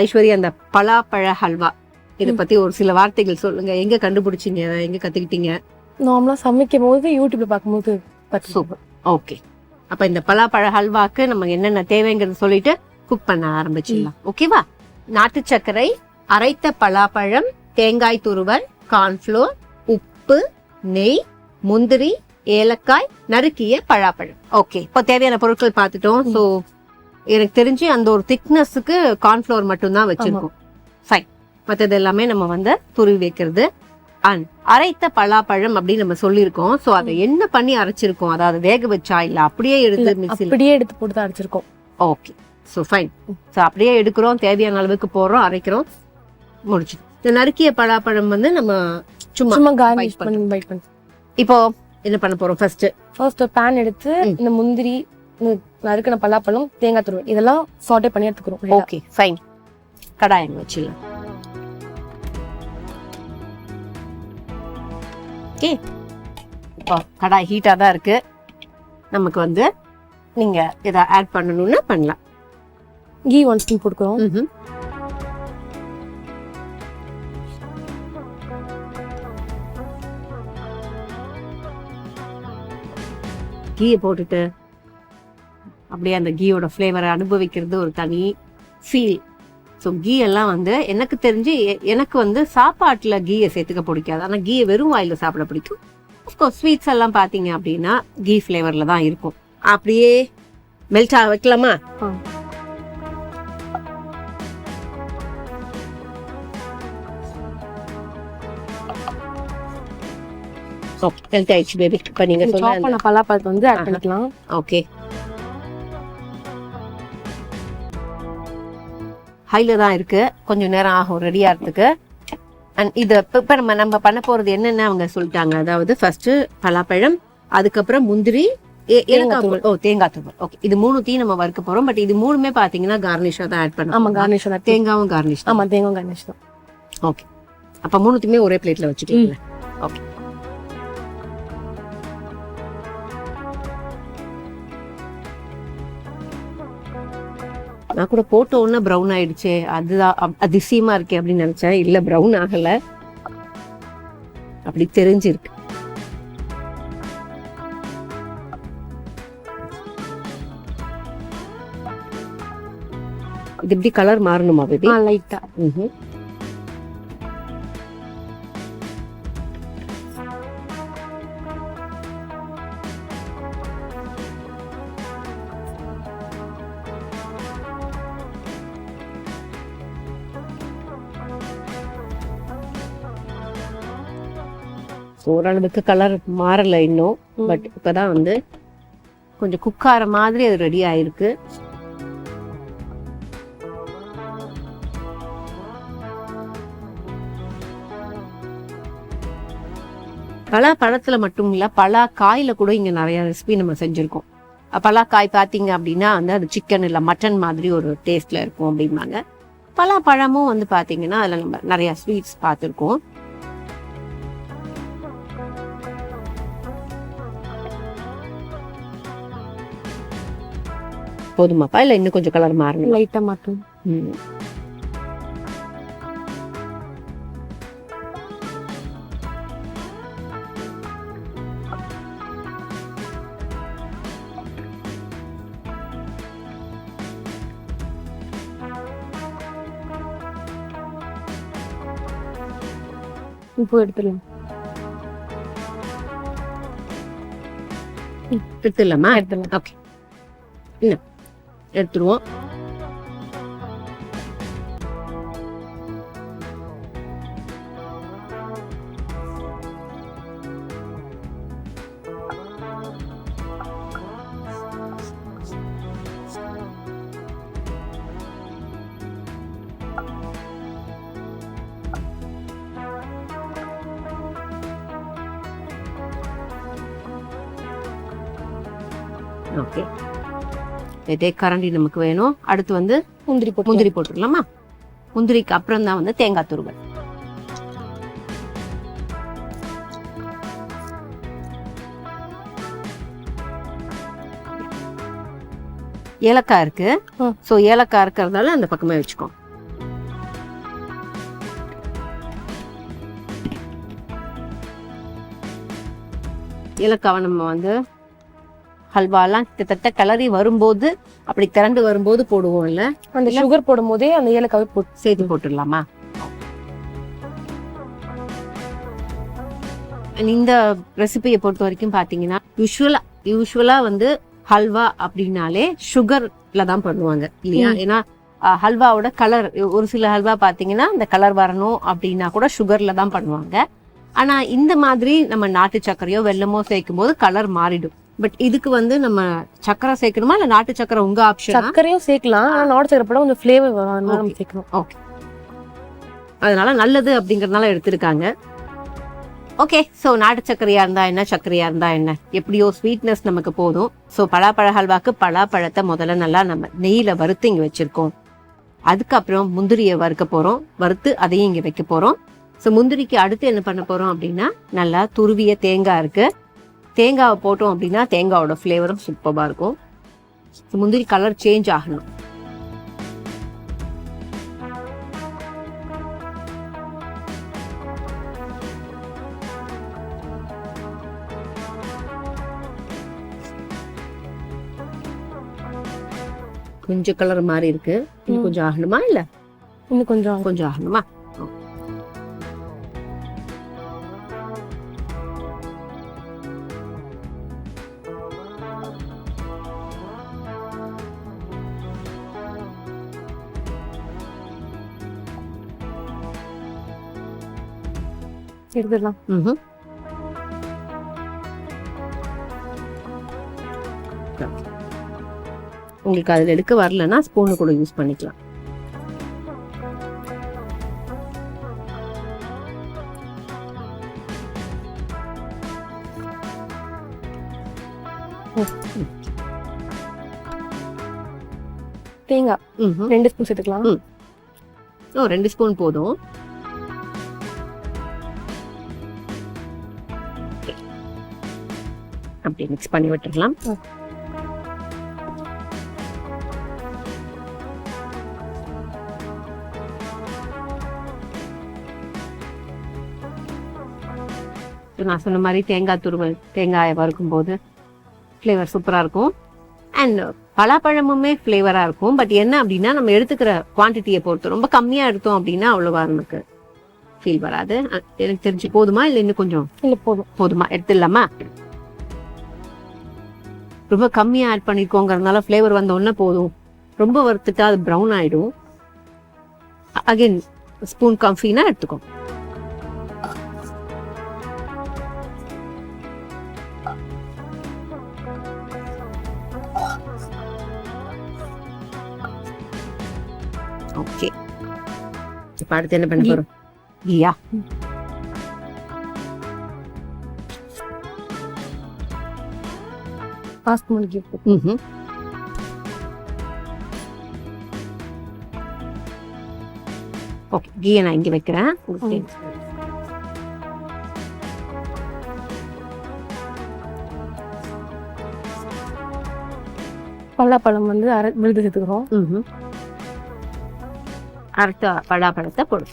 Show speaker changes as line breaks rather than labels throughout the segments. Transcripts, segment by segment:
ஐஸ்வர்யா, அந்த பலாப்பழ ஹல்வா இதை பத்தி ஒரு சில வார்த்தைகள் சொல்லுங்க. எங்க கண்டுபிடிச்சீங்க, எங்க கத்துக்கிட்டீங்க?
நார்மலா சமைக்கும் போது யூடியூப்ல பார்க்கும்போது.
சூப்பர். ஓகே, அப்ப இந்த பலாப்பழ ஹல்வாக்கு நம்ம என்னென்ன தேவைங்கிறது சொல்லிட்டு குக் பண்ண ஆரம்பிச்சிடலாம். ஓகேவா? நாட்டு சர்க்கரை, அரைத்த பலாப்பழம், தேங்காய் துருவல், கார்ன்ஃப்ளோர், உப்பு, நெய், முந்திரி, ஏலக்காய், நறுக்கிய பலாப்பழம். ஓகே, இப்போ தேவையான பொருட்கள் பார்த்துட்டோம். ஸோ எனக்கு தெரிஞ்சு அந்த ஒரு திக்னஸுக்கு கார்ன்ஃப்ளோர் மட்டும்தான் வச்சிருக்கோம். ஃபைன். மற்றது எல்லாமே நம்ம வந்து துருவி வைக்கிறது. அண்ட் அரைத்த பலாப்பழம் அப்படின்னு நம்ம சொல்லியிருக்கோம். ஸோ அதை என்ன பண்ணி அரைச்சிருக்கோம்? அதாவது வேக வச்சா இல்ல அப்படியே எடுத்து மிக்ஸில்?
அப்படியே எடுத்து போட்டு தான் அரைச்சிருக்கோம்.
Okay, so fine. ஸோ அப்படியே எடுக்கிறோம், தேவையான அளவுக்கு போடுறோம், அரைக்கிறோம், முடிச்சு. இந்த நறுக்கிய பலாப்பழம் வந்து நம்ம சும்மா
கார்னிஷ் பண்ணி பைட் பண்ணி.
இப்போ என்ன பண்ண போறோம்? ஃபர்ஸ்ட்
பேன் எடுத்து இந்த முந்திரி, நறுக்கின பலாப்பழம், தேங்காய் துருவல் இதெல்லாம் சாட்டே பண்ணி எடுத்துக்கிறோம்.
Okay, fine. கடாய் வச்சிடலாம். ஓகே, இப்போ கடாய் ஹீட்டாக தான் இருக்கு. நமக்கு வந்து நீங்க இதை ஆட் பண்ணணும்னா பண்ணலாம்.
கீ 1 ஸ்பூன் போட்டுக்கிறோம்.
கீயை போட்டுட்டு அப்படியே அந்த கீயோட ஃப்ளேவரை அனுபவிக்கிறது ஒரு தனி ஃபீல். ஸோ கீ எல்லாம் வந்து எனக்கு தெரிஞ்சு எனக்கு வந்து சாப்பாட்டில் கீயை சேர்த்துக்க பிடிக்காது. ஆனால் கீயை வெறும் வாயில் சாப்பிட பிடிக்கும். அஃப்கோர்ஸ் ஸ்வீட்ஸ் எல்லாம் பார்த்தீங்க அப்படின்னா கீ ஃப்ளேவரில் தான் இருக்கும். அப்படியே மெல்ட் ஆக வைக்கலாமா? ஹெல்த் ஆயிடுச்சு பேபி. இப்போ நீங்க
சொன்ன பலாப்பழத்தை வந்து ஆட் பண்ணிக்கலாம்.
ஓகே, ஹைல தான் இருக்கு, கொஞ்சம் நேரம் ஆகும் ரெடி ஆகிறதுக்கு. அண்ட் இது இப்போ நம்ம பண்ண போறது என்னென்ன அவங்க சொல்லிட்டாங்க. அதாவது ஃபர்ஸ்ட் பலாப்பழம், அதுக்கப்புறம் முந்திரி, தேங்காய் தூள். ஓகே, இது மூணுத்தையும் நம்ம வறுக்க போறோம். பட் இது மூணுமே பாத்தீங்கன்னா கார்னிஷா தான் ஆட் பண்ணோம்.
ஆமா, கார்னிஷ் தான்.
தேங்காவும் கார்னிஷ்.
ஆமா, தேங்காவும் கார்னிஷ் தான்.
ஓகே, அப்ப மூணுத்தையுமே ஒரே பிளேட்ல வச்சுக்கோங்க. ஓகே, நான் கூட போட்ட உடனே ப்ரௌன் ஆயிடுச்சு, அதுதான் அதிசயமா இருக்கே அப்படின்னு நினைச்சேன். இல்ல, ப்ரௌன் ஆகல, அப்படி தெரிஞ்சிருக்கு. இது எப்படி கலர் மாறணுமா பேபி?
லைட்டா.
ஓரளவுக்கு கலர் மாறல இன்னும். பட் இப்பதான் வந்து கொஞ்சம் குக்கார மாதிரி அது ரெடி ஆயிருக்கு. பலா பழத்துல மட்டும் இல்ல, பலா காயில கூட இங்க நிறைய ரெசிபி நம்ம செஞ்சிருக்கோம். பலாக்காய் பாத்தீங்க அப்படின்னா வந்து அது சிக்கன் இல்ல மட்டன் மாதிரி ஒரு டேஸ்ட்ல இருக்கும் அப்படிம்பாங்க. பலா பழமும் வந்து பாத்தீங்கன்னா அதுல நம்ம நிறைய ஸ்வீட்ஸ் பார்த்துருக்கோம். போதுமாப்பா இல்ல இன்னும் கொஞ்சம் கலர் மாறணும்?
லைட்டா மாற்றும். இப்போ எடுத்துடலாம்.
எடுத்துடலாமா?
எடுத்துடலாம்.
ஓகே, எடுத்துருவோம். ஓகே, இதே கரண்டி நமக்கு வேணும். அடுத்து வந்து முந்திரி போட்டுக்கலாமா? முந்திரிக்கு அப்புறம் தான் வந்து தேங்காய் துருவல். ஏலக்காய் இருக்கு. ஸோ ஏலக்காய் இருக்கிறதால அந்த பக்கமே வச்சுக்கோ. ஏலக்காவை நம்ம வந்து ஹல்வாலாம் கிட்டத்தட்ட கிளறி வரும்போது அப்படி திரண்டு வரும்போது போடுவோம் இல்ல,
அந்த சுகர் போடும் போதே அந்த ஏலக்காவை போட்டு
சேர்த்து போட்டுடலாமா? இந்த ரெசிபியை பொறுத்த வரைக்கும் பாத்தீங்கன்னா யூஸ்வலா வந்து ஹல்வா அப்படின்னாலே சுகர்ல தான் பண்ணுவாங்க இல்லையா? ஏன்னா ஹல்வாவோட கலர், ஒரு சில ஹல்வா பாத்தீங்கன்னா அந்த கலர் வரணும் அப்படின்னா கூட சுகர்ல தான் பண்ணுவாங்க. ஆனா இந்த மாதிரி நம்ம நாட்டு சர்க்கரையோ வெல்லமோ சேர்க்கும் போது கலர் மாறிடும். பட் இதுக்கு வந்து நம்ம சக்கரை சேர்க்கணுமா இல்ல நாட்டு சக்கரை உங்க ஆப்ஷன்?
சர்க்கரையும் சேர்க்கலாம், ஆனா நாட்டு சக்கரை போட கொஞ்சம் ஃபிளேவர் வரும், அதனால நம்ம சேர்க்கணும்.
ஓகே, அதனால நல்லது அப்படிங்கறதுனால எடுத்திருக்காங்க. ஓகே, ஸோ நாட்டு சர்க்கரையா இருந்தா என்ன, சர்க்கரையா இருந்தா என்ன, எப்படியோ ஸ்வீட்னஸ் நமக்கு போதும். ஸோ பலாப்பழ ஹல்வாக்கு பலாப்பழத்தை முதல்ல நல்லா நம்ம நெய்யில வறுத்து இங்க வச்சிருக்கோம். அதுக்கப்புறம் முந்திரியை வறுக்க போறோம், வறுத்து அதையும் இங்க வைக்க போறோம். ஸோ முந்திரிக்கு அடுத்து என்ன பண்ண போறோம் அப்படின்னா, நல்லா துருவிய தேங்காய் இருக்கு, தேங்காவை போட்டோம் அப்படின்னா தேங்காவோட ஃப்ளேவரும் சூப்பராக இருக்கும். ஸோ முந்திரி கலர் சேஞ்ச் ஆகணும். கொஞ்சம் கலர் மாதிரி இருக்கு, இன்னும் கொஞ்சம் ஆகணுமா இல்ல
இன்னும் கொஞ்சம்
ஆகணுமா?
எடுத்துடலாம்.
உங்களுக்கு அதுல எடுக்க வரலன்னா ஸ்பூனு கூட யூஸ் பண்ணிக்கலாம்.
தேங்காய் 2 ஸ்பூன் சேர்த்துக்கலாம்.
2 ஸ்பூன் போதும். அப்படி மிக்ஸ் பண்ணி விட்டுடலாம். நான் சொன்ன மாதிரி தேங்காய் துருவல், தேங்காயை வறுக்கும் போது ஃப்ளேவர் சூப்பரா இருக்கும். அண்ட் பலாப்பழமுமே ஃப்ளேவரா இருக்கும். பட் என்ன அப்படின்னா, நம்ம எடுத்துக்கிற குவான்டிட்டியை பொறுத்து ரொம்ப கம்மியா எடுத்தோம் அப்படின்னா அவ்வளவா நமக்கு ஃபீல் வராது. எனக்கு தெரிஞ்சு போதுமா இல்ல இன்னும் கொஞ்சம்?
இல்ல
போதுமா, எடுத்துடலாமா? ரொம்ப கம்மியா ஆட் பண்ணிருக்கோங்கிறதுனால ஃப்ளேவர் வந்த உடனே போதும். ரொம்ப வறுத்துட்டா அது ப்ரௌன் ஆயிடும். அகைன் ஸ்பூன் கம்ஃபினா எடுத்துக்கோ. ஓகே, இப்ப அடுத்து என்ன பண்ண போறோம்? கீயா. ஓகே, கீயை நான் இங்க வைக்கிறேன்.
பலாப்பழம் வந்து விழுது சேர்த்துக்கிறோம்.
அரைத்த பலாப்பழத்தை போடு.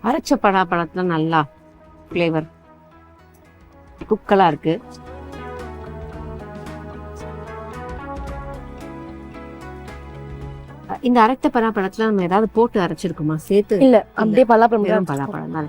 அரைச்ச பலாப்பழத்துல நல்லா ஃப்ளேவர் தூக்கலா இருக்கு. இந்த அரைத்த பலாப்பழத்துல நம்ம ஏதாவது போட்டு அரைச்சிருக்குமா சேர்த்து?
இல்ல, அப்படியே பலாப்பழம்
பலாப்பழம் தான்.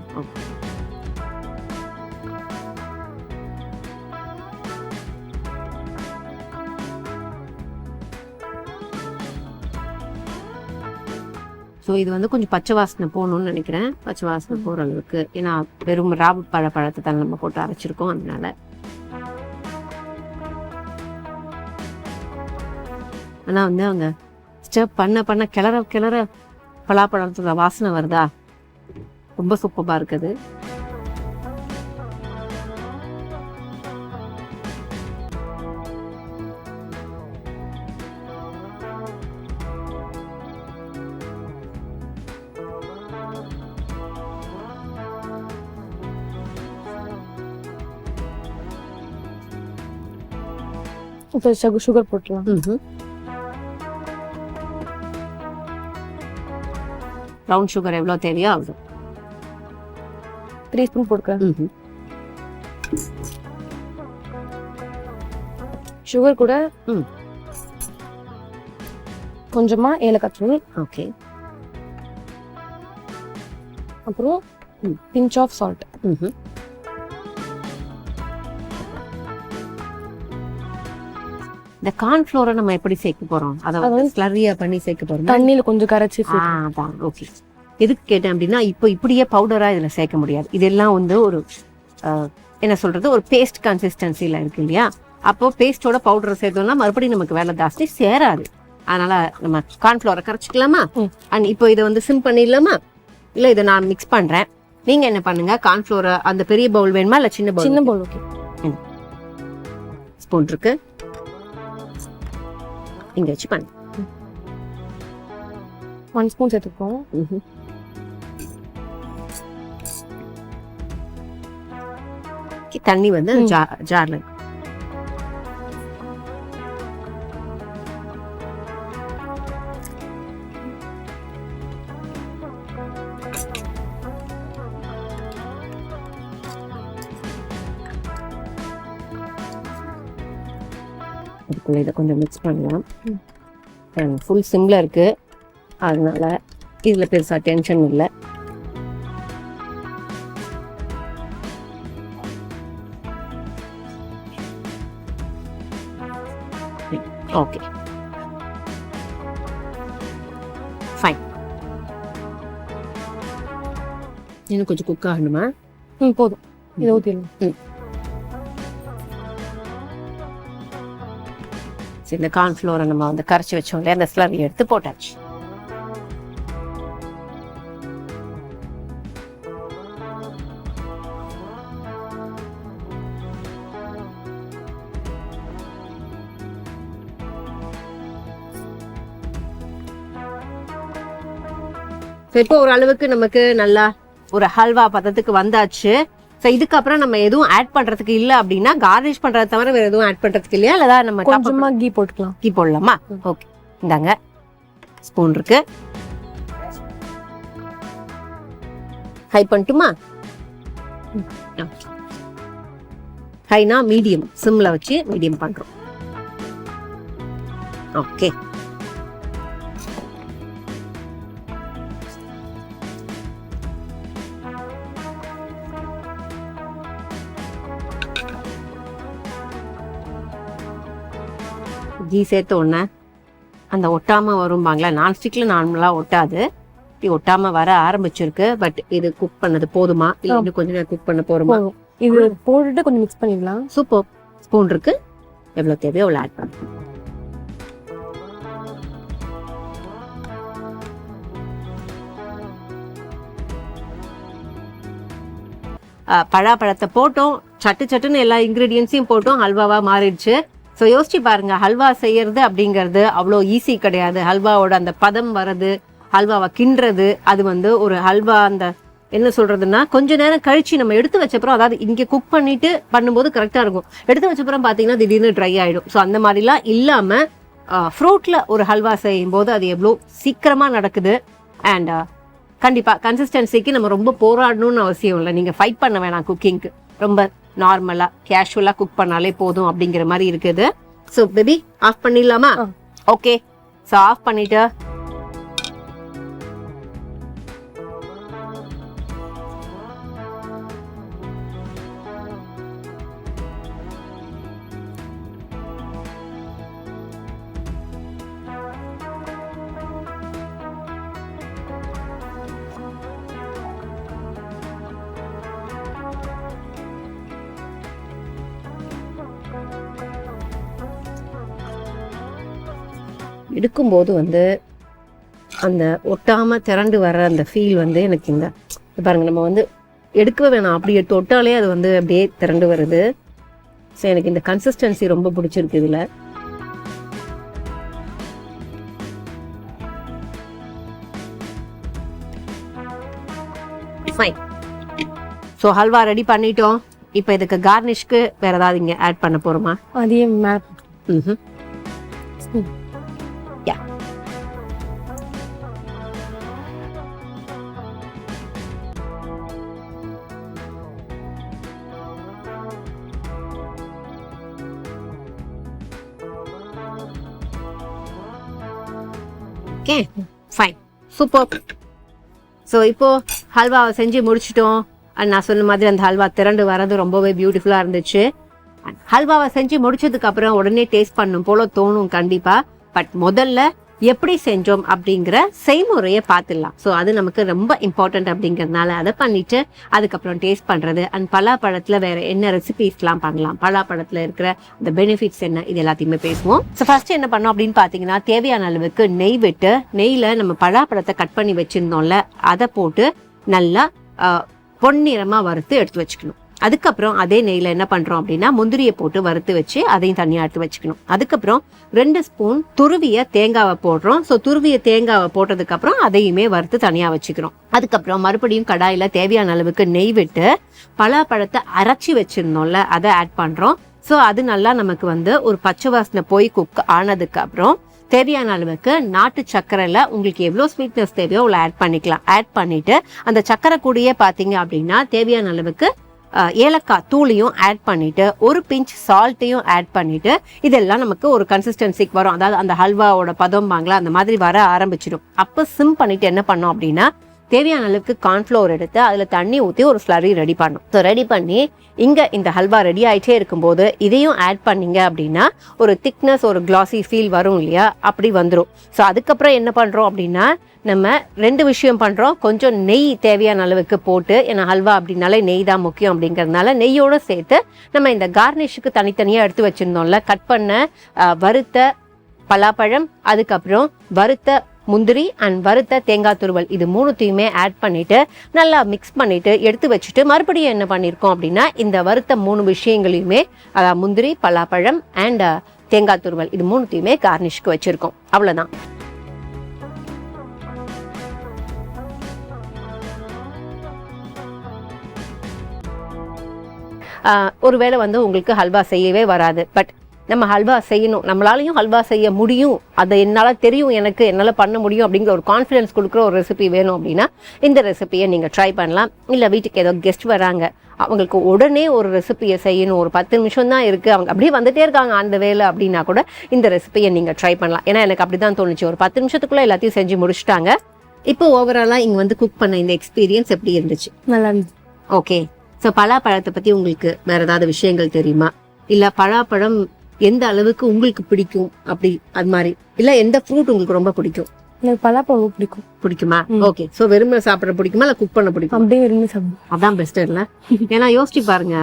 ஸோ இது வந்து கொஞ்சம் பச்சை வாசனை போகணும்னு நினைக்கிறேன். பச்சை வாசனை போகிற அளவுக்கு, ஏன்னா வெறும் ராபு பழத்தை தான் நம்ம போட்டு அரைச்சிருக்கோம். அதனால ஆனால் வந்து அவங்க ஸ்டெப் பண்ண கிளற பலாப்பழத்தோட வாசனை வருதா, ரொம்ப சூப்பராக இருக்குது.
இப்போ சுகர் போட்டுலாம்.
ப்ரௌன் சுகர் எவ்வளோ தேவையோ அவ்வளோ.
3 ஸ்பூன் போட்டுக்கிறேன். சுகர் கூட கொஞ்சமா ஏலக்காய் தூள்.
ஓகே.
அப்புறம் பிஞ்ச் ஆஃப் சால்ட்.
இந்த கார்ன்ஃப்ளோரை நம்ம எப்படி சேர்க்க போறோம்? அதை வந்து ஸ்லரியா பண்ணி சேர்க்க போறோம்.
தண்ணியில கொஞ்சம் கரைச்சி.
அதான். ஓகே. எதுக்கு கேட்டேன் அப்படின்னா, இப்போ இப்படியே பவுடரா இதுல சேர்க்க முடியாது. இதெல்லாம் வந்து ஒரு என்ன சொல்றது, ஒரு பேஸ்ட் கன்சிஸ்டன்சில இருக்கு இல்லையா? அப்போ பேஸ்டோட பவுடரை சேர்த்தோம்னா மறுபடியும் நமக்கு வேலை ஜாஸ்தி சேராது. அதனால நம்ம கார்ன்ஃப்ளோரை கரைச்சிக்கலாமா? அண்ட் இப்போ இதை வந்து சிம் பண்ணிடலாமா? இல்ல இதை நான் மிக்ஸ் பண்றேன். நீங்க என்ன பண்ணுங்க, கார்ன்ஃப்ளோரை அந்த பெரிய பவுல் வேணுமா இல்ல சின்ன பவுல்?
சின்ன பவுல். ஓகே.
ஸ்பூன் இருக்கு, இங்க வச்சு பண்ணு.
1 ஸ்பூன் சேர்த்துப்போம்.
தண்ணி வந்து ஜார்ல இருக்கு. இதை கொஞ்சம் மிக்ஸ் பண்ணலாம். ஃபுல் சிம்ல இருக்கு, அதனால இதுல பெருசா டென்ஷன் இல்லை. Okay, fine. இன்னும் கொஞ்சம் குக் ஆகணுமா?
போதும், இதை ஊற்றிடலாம்.
இந்த கார்ன்ஃப்ளோரை நம்ம வந்து கரைச்சி வச்சோம் இல்லையா, அந்த ஸ்லரி எடுத்து போட்டாச்சு. இப்போ ஒரு அளவுக்கு நமக்கு நல்லா ஒரு ஹல்வா பதத்துக்கு வந்தாச்சு. ஸோ இதுக்கப்புறம் நம்ம எதுவும் ஆட் பண்றதுக்கு இல்லை அப்படின்னா, கார்னிஷ் பண்றதை தவிர வேற எதுவும் ஆட் பண்றதுக்கு இல்லையா? இல்லதா நம்ம
கொஞ்சமா கீ போட்டுக்கலாம்.
கீ போடலாமா? ஓகே, இந்தாங்க ஸ்பூன் இருக்கு. ஹை பண்ணட்டுமா? ஹைனா மீடியம், சிம்ல வச்சு மீடியம் பண்றோம். ஓகே, கீ சேர்த்த உடனே அந்த ஒட்டாம வரும்பாங்களா, நான்ஸ்டிக்ல நார்மலா ஒட்டாது, இப்படி ஒட்டாம வர ஆரம்பிச்சிருக்கு. பட் இது குக் பண்ணது போதுமா இல்ல இன்னும் கொஞ்சம் நேரம் குக் பண்ண போறோமா?
இது போட்டுட்டு கொஞ்சம் மிக்ஸ் பண்ணிடலாம்.
சூப்பர். ஸ்பூன் இருக்கு, எவ்வளவு தேவையோ அவ்வளவு ஆட் பண்ணலாம். பழாப்பழத்தை போட்டோம், சட்டுன்னு எல்லா இன்கிரீடியன்ஸையும் போட்டோம், ஹல்வாவா மாறிடுச்சு. ஸோ யோசிச்சு பாருங்க, ஹல்வா செய்யறது அப்படிங்கிறது அவ்வளோ ஈஸி கிடையாது. ஹல்வாவோட அந்த பதம் வர்றது, ஹல்வாவை கிண்டுறது, அது வந்து ஒரு ஹல்வா அந்த என்ன சொல்றதுன்னா கொஞ்ச நேரம் கழிச்சு நம்ம எடுத்து வச்சப்புறம், அதாவது இங்கே குக் பண்ணிட்டு பண்ணும்போது கரெக்டாக இருக்கும், எடுத்து வச்சப்புறம் பார்த்தீங்கன்னா திடீர்னு ட்ரை ஆகிடும். ஸோ அந்த மாதிரிலாம் இல்லாமல் ஃப்ரூட்டில் ஒரு ஹல்வா செய்யும் போது அது எவ்வளோ சீக்கிரமாக நடக்குது. அண்ட் கண்டிப்பாக கன்சிஸ்டன்சிக்கு நம்ம ரொம்ப போராடணும்னு அவசியம் இல்லை. நீங்கள் ஃபைட் பண்ண வேணாம் குக்கிங்க்கு, ரொம்ப நார்மலாக கேஷுவலாக குக் பண்ணாலே போதும் அப்படிங்கிற மாதிரி இருக்குது. ஸோ பேபி ஆஃப் பண்ணிடலாமா? ஓகே, ஸோ ஆஃப் பண்ணிட்டு எடுக்கும்போது வந்து அந்த ஒட்டாம திரண்டு வர்ற அந்த ஃபீல் வந்து எனக்கு இந்த பாருங்க, நம்ம வந்து எடுக்கவே வேணாம், அப்படி எடுத்து ஒட்டாலே அது வந்து அப்படியே திரண்டு வருது. ஸோ எனக்கு இந்த கன்சிஸ்டன்சி ரொம்ப பிடிச்சிருக்கு இதுல. ஃபைன். ஸோ ஹல்வா ரெடி பண்ணிட்டோம். இப்போ இதுக்கு கார்னிஷ்க்கு வேற ஏதாவது இங்கே ஆட் பண்ண போறோமா?
அதையே
yeah. Okay fine, super. So இப்போ ஹல்வாவை செஞ்சு முடிச்சிட்டோம். நான் சொன்ன மாதிரி அந்த ஹல்வா திரண்டு வர்றது ரொம்பவே பியூட்டிஃபுல்லா இருந்துச்சு. ஹல்வாவை செஞ்சு முடிச்சதுக்கு அப்புறம் உடனே டேஸ்ட் பண்ணும் போல தோணும் கண்டிப்பா. பட் முதல்ல எப்படி செஞ்சோம் அப்படிங்கிற செய்முறையை பார்த்துடலாம். ஸோ அது நமக்கு ரொம்ப இம்பார்ட்டன்ட் அப்படிங்கறதுனால அதை பண்ணிட்டு அதுக்கப்புறம் டேஸ்ட் பண்றது அண்ட் பலாப்பழத்துல வேற என்ன ரெசிபிஸ்லாம் பண்ணலாம், பலாப்பழத்துல இருக்கிற இந்த பெனிஃபிட்ஸ் என்ன, இது எல்லாத்தையுமே பேசுவோம். ஸோ ஃபர்ஸ்ட் என்ன பண்ணோம் அப்படின்னு பாத்தீங்கன்னா, தேவையான அளவுக்கு நெய் விட்டு நெய்ல நம்ம பலாப்பழத்தை கட் பண்ணி வச்சிருந்தோம்ல அதை போட்டு நல்லா பொன்னிறமா வறுத்து எடுத்து வச்சுக்கணும். அதுக்கப்புறம் அதே நெய்ல என்ன பண்றோம் அப்படின்னா முந்திரியை போட்டு வறுத்து வச்சு அதையும் தனியா எடுத்து வச்சுக்கணும். அதுக்கப்புறம் 2 ஸ்பூன் துருவிய தேங்காவை போடுறோம். ஸோ துருவிய தேங்காவை போட்டதுக்கு அப்புறம் அதையுமே வறுத்து தனியா வச்சுக்கிறோம். அதுக்கப்புறம் மறுபடியும் கடாயில தேவையான அளவுக்கு நெய் விட்டு பலாப்பழத்தை அரைச்சி வச்சிருந்தோம்ல அதை ஆட் பண்றோம். ஸோ அது நல்லா நமக்கு வந்து ஒரு பச்சை வாசனை போய் குக் ஆனதுக்கு அப்புறம் தேவையான அளவுக்கு நாட்டு சர்க்கரையில உங்களுக்கு எவ்வளவு ஸ்வீட்னஸ் தேவையோ அவ்வளோ ஆட் பண்ணிக்கலாம். ஆட் பண்ணிட்டு அந்த சர்க்கரை கூடயே பாத்தீங்க அப்படின்னா தேவையான அளவுக்கு ஏலக்காய் தூளையும் ஆட் பண்ணிட்டு ஒரு பிஞ்ச் சால்ட்டையும் ஆட் பண்ணிட்டு இதெல்லாம் நமக்கு ஒரு கன்சிஸ்டன்சிக்கு வரும். அதாவது அந்த ஹல்வாவோட பதம்பாங்களா அந்த மாதிரி வர ஆரம்பிச்சிடும். அப்ப சிம் பண்ணிட்டு என்ன பண்ணோம் அப்படின்னா தேவையான அளவுக்கு கார்ன்ஃப்ளவர் எடுத்து அதுல தண்ணி ஊற்றி ஒரு ஸ்லரி ரெடி பண்ணும். ஸோ ரெடி பண்ணி இங்க இந்த ஹல்வா ரெடி ஆயிட்டே இருக்கும்போது இதையும் ஆட் பண்ணீங்க அப்படின்னா ஒரு திக்னஸ் ஒரு கிளாசி ஃபீல் வரும் இல்லையா, அப்படி வந்துடும். ஸோ அதுக்கப்புறம் என்ன பண்றோம் அப்படின்னா நம்ம 2 விஷயம் பண்றோம். கொஞ்சம் நெய் தேவையான அளவுக்கு போட்டு, ஏன்னா ஹல்வா அப்படின்னாலே நெய் தான் முக்கியம் அப்படிங்கறதுனால நெய்யோட சேர்த்து நம்ம இந்த கார்னிஷுக்கு தனித்தனியா எடுத்து வச்சிருந்தோம்ல கட் பண்ண வறுத்த பலாப்பழம், அதுக்கப்புறம் வறுத்த முந்திரி அண்ட் வறுத்த தேங்காய் துருவல், இது 3த்தையுமே ஆட் பண்ணிட்டு நல்லா மிக்ஸ் பண்ணிட்டு எடுத்து வச்சுட்டு மறுபடியும் என்ன பண்ணிருக்கோம் அப்படின்னா இந்த வறுத்த 3 விஷயங்களையுமே முந்திரி, பலாப்பழம் அண்ட் தேங்காய் துருவல் இது 3த்தையுமே கார்னிஷ்க்கு வச்சிருக்கோம். அவ்வளவுதான். ஒருவேளை வந்து உங்களுக்கு ஹல்வா செய்யவே வராது, பட் நம்ம ஹல்வா செய்யணும், நம்மளாலையும் ஹல்வா செய்ய முடியும், அதை என்னால தெரியும், என்னால பண்ண முடியும் அப்படிங்கிற ஒரு கான்ஃபிடன்ஸ் கொடுக்குற ஒரு ரெசிபி வேணும் அப்படின்னா இந்த ரெசிபியை நீங்க ட்ரை பண்ணலாம். இல்ல வீட்டுக்கு ஏதோ கெஸ்ட் வராங்க, அவங்களுக்கு உடனே ஒரு ரெசிபியை செய்யணும், ஒரு 10 நிமிஷம் தான் இருக்கு, அவங்க அப்படியே வந்துட்டே இருக்காங்க அந்த வேலை அப்படின்னா கூட இந்த ரெசிபியை நீங்க ட்ரை பண்ணலாம். ஏன்னா எனக்கு அப்படிதான் தோணுச்சு, ஒரு 10 நிமிஷத்துக்குள்ள எல்லாத்தையும் செஞ்சு முடிச்சுட்டாங்க. இப்போ ஓவராலா இங்க வந்து குக் பண்ண இந்த எக்ஸ்பீரியன்ஸ் எப்படி இருந்துச்சு?
நல்லா இருந்துச்சு.
ஓகே. ஸோ பலாப்பழத்தை பத்தி உங்களுக்கு வேற ஏதாவது விஷயங்கள் தெரியுமா? இல்ல பலாப்பழம் எந்த அளவுக்கு உங்களுக்கு பிடிக்கும் அப்படி அது மாதிரி, இல்ல எந்த ஃப்ரூட் உங்களுக்கு ரொம்ப பிடிக்கும்?
எனக்கு பலாப்பழம் பிடிக்கும்.
பிடிக்குமா? ஓகே. சோ வெறுமை சாப்பிட பிடிக்குமா இல்ல குக் பண்ண பிடிக்கும்?
அப்படியே விரும்பி சாப்பிடுவேன்.
அதான் பெஸ்ட் இல்ல? ஏன்னா யோசிச்சு பாருங்க,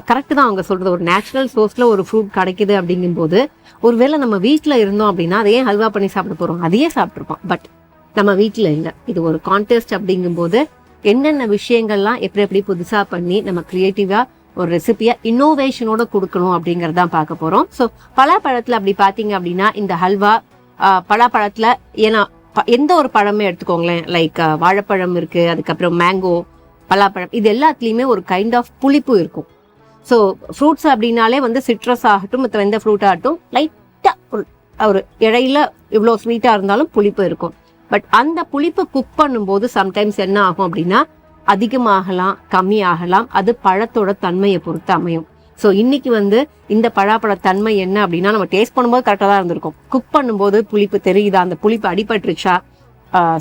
கரெக்ட் தான் அவங்க சொல்றது, ஒரு நேச்சுரல் சோர்ஸ்ல ஒரு ஃப்ரூட் கிடைக்குது அப்படிங்கும் போது ஒருவேளை நம்ம வீட்டுல இருந்தோம் அப்படின்னா அதையே ஹல்வா பண்ணி சாப்பிட போறோம், அதையே சாப்பிட்டுருப்போம். பட் நம்ம வீட்டுல இல்ல, இது ஒரு கான்டெஸ்ட் அப்படிங்கும் போது என்னென்ன விஷயங்கள்லாம் எப்படி புதுசா பண்ணி நம்ம கிரியேட்டிவா ஒரு ரெசிபியா இன்னோவேஷனோட கொடுக்கணும் அப்படிங்கறதான் பார்க்க போறோம். ஸோ பலாப்பழத்துல அப்படி பாத்தீங்க அப்படின்னா இந்த ஹல்வா பலாப்பழத்துல, ஏன்னா எந்த ஒரு பழமே எடுத்துக்கோங்களேன், லைக் வாழைப்பழம் இருக்கு, அதுக்கப்புறம் மேங்கோ, பலாப்பழம், இது எல்லாத்துலயுமே ஒரு கைண்ட் ஆஃப் புளிப்பு இருக்கும். ஸோ ஃப்ரூட்ஸ் அப்படின்னாலே வந்து சிட்ரஸ் ஆகட்டும் மற்ற எந்த ஃப்ரூட் ஆகட்டும் லைட்டா ஒரு இடையில இவ்வளோ ஸ்வீட்டா இருந்தாலும் புளிப்பு இருக்கும். பட் அந்த புளிப்பு குக் பண்ணும்போது சம்டைம்ஸ் என்ன ஆகும் அப்படின்னா அதிகமாகலாம் கம்மியாகலாம், அது பழத்தோட தன்மையை பொறுத்து அமையும். ஸோ இன்னைக்கு வந்து இந்த பழாப்பழ தன்மை என்ன அப்படின்னா நம்ம டேஸ்ட் பண்ணும்போது கரெக்டாக தான் இருந்திருக்கும், குக் பண்ணும்போது புளிப்பு தெரியுதா, அந்த புளிப்பு அடிபட்டுருச்சா,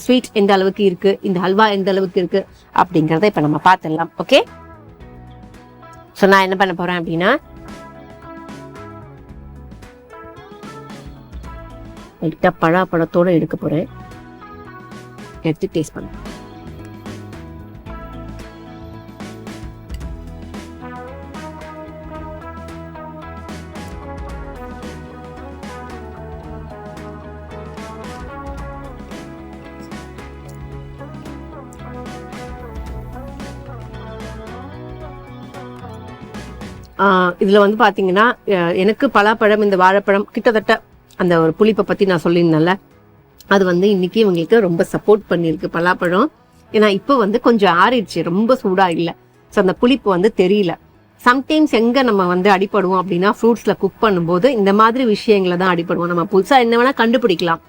ஸ்வீட் எந்த அளவுக்கு இருக்கு, இந்த ஹல்வா எந்த அளவுக்கு இருக்கு அப்படிங்கறத இப்ப நம்ம பார்த்துடலாம். ஓகே. ஸோ நான் என்ன பண்ண போறேன் அப்படின்னா லைட்டா பழாப்பழத்தோட எடுக்க போறேன், எடுத்து டேஸ்ட் பண்ண. இதுல வந்து பாத்தீங்கன்னா எனக்கு பலாப்பழம் இந்த வாழைப்பழம் கிட்டத்தட்ட அந்த ஒரு புளிப்பை பத்தி நான் சொல்லியிருந்தேன்ல, அது வந்து இன்னைக்கு இவங்களுக்கு ரொம்ப சப்போர்ட் பண்ணிருக்கு பலாப்பழம். ஏன்னா இப்போ வந்து கொஞ்சம் ஆறிடுச்சு, ரொம்ப சூடா இல்லை, ஸோ அந்த புளிப்பு வந்து தெரியல. சம்டைம்ஸ் எங்க நம்ம வந்து அடிபடுவோம் அப்படின்னா ஃப்ரூட்ஸ்ல குக் பண்ணும்போது இந்த மாதிரி விஷயங்களை தான் அடிபடுவோம். நம்ம புதுசா என்ன வேணா கண்டுபிடிக்கலாம்,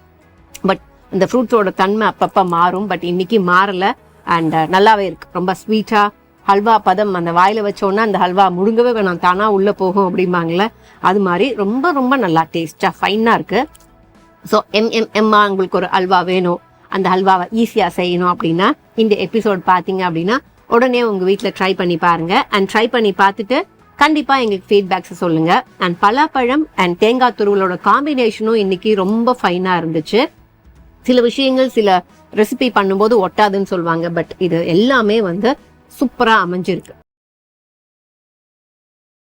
பட் இந்த ஃப்ரூட்ஸோட தன்மை அப்பப்ப மாறும். பட் இன்னைக்கு மாறல அண்ட் நல்லாவே இருக்கு. ரொம்ப ஸ்வீட்டா ஹல்வா பதம், அந்த வாயில வச்சோன்னா அந்த ஹல்வா முழுங்கவே வேணாம், தானா உள்ள போகும் அப்படிம்பாங்களே, அது மாதிரி ரொம்ப ரொம்ப நல்லா டேஸ்டா ஃபைனா இருக்கு. ஸோ எம்மா உங்களுக்கு ஒரு ஹல்வா வேணும், அந்த ஹல்வாவை ஈஸியா செய்யணும் அப்படின்னா இந்த எபிசோட் பாத்தீங்க அப்படின்னா உடனே உங்க வீட்டுல ட்ரை பண்ணி பாருங்க. அண்ட் ட்ரை பண்ணி பார்த்துட்டு கண்டிப்பா எங்களுக்கு ஃபீட்பேக்ஸ் சொல்லுங்க. அண்ட் பலாப்பழம் அண்ட் தேங்காய் துருவலோட காம்பினேஷனும் இன்னைக்கு ரொம்ப ஃபைனா இருந்துச்சு. சில விஷயங்கள் சில ரெசிபி பண்ணும்போது ஒட்டாதுன்னு சொல்லுவாங்க, பட் இது எல்லாமே வந்து சூப்பரா அமைஞ்சிருக்கு.